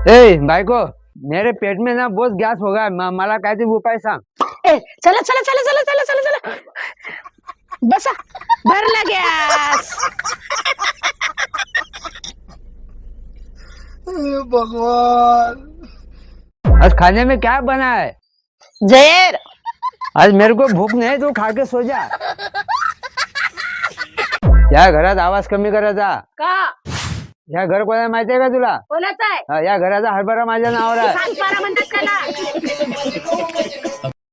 ए बायको, मेरे पेट में ना बहुत गैस हो गया, मला काहीतरी उपाय सांग. ए चला चला चला चला चला चला चला बसा भरला गॅस. भगवान, आज खाने में क्या बना है? जयर आज मेरे को भूख नहीं, तू खा के सो जा. या घरात आवाज कमी करायचा. का या घर कोणाला माहिती आहे का तुला? कोणाचा आहे? हा, या घराचा हरभरा माझ्या नावावर आहे. सांगताना म्हणतात त्याला.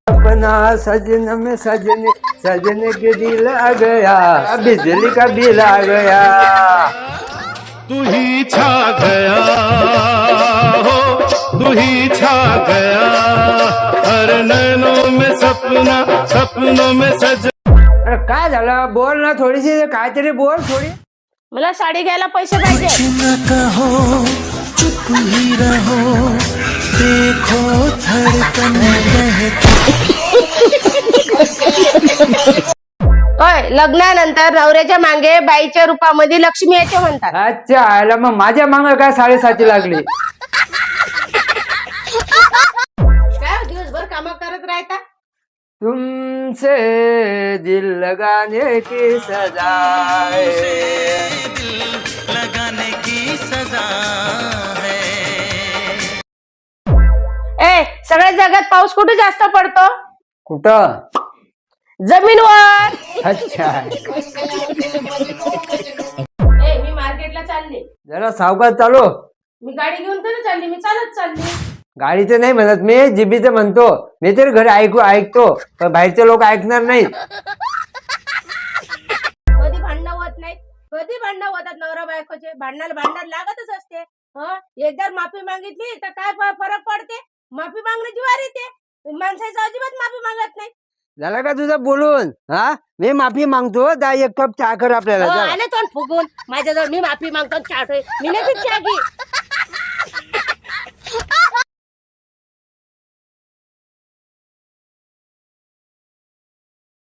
अपना सजन में सजने के दिल आ गया, बिजली का बिल आ गया. तू ही छा गया हो, तू ही छा गया हर नैनों में सपना, सपनों में सज. अरे काय झालं, बोल ना थोडीशी, काहीतरी बोल थोडी. मला साडी घ्यायला पैसे पाहिजे. न कहो चुप ही रहो, देखो धड़कन होय, लग्नानंतर नवऱ्याच्या मागे बाईच्या रूपामध्ये लक्ष्मी याचे म्हणतात. अच्छा, आयला मग माझ्या मागं काय 7.5 लागली. काय दिवसभर काम करत राहता? तुमसे दिल लगाने की सजा है. लगाने की सजा है. ए सगळ्या जगात पाऊस कुठे जास्त पडतो? कुठं? जमीनवर. अच्छा, ए मी मार्केटला चालले. जरा सावकाश चालू. मी गाडी घेऊन तर चालली, मी चालत चालली. गाडीचं नाही म्हणत मी, जिबीचं म्हणतो. मी तरी घरी ऐकतो, पण बाहेरचे लोक ऐकणार नाहीत. कधी भांडणं होत नाही, कधी भांडणं होतात नवरा बायकोचे. भांडण लागतच असते. एकदा माफी मागितली तर काय फरक पडते? माफी मागणं जीवार येते. माणसाचं अजिबात माफी मागत नाही. झाला का तुझं बोलून? हा, मी माफी मागतो. 1 कप चहा कर आपल्याला. आले तोंड फुगून माझ्याजवळ. मी माफी मागतो, चहा ठेव. मी नाही चहा घे.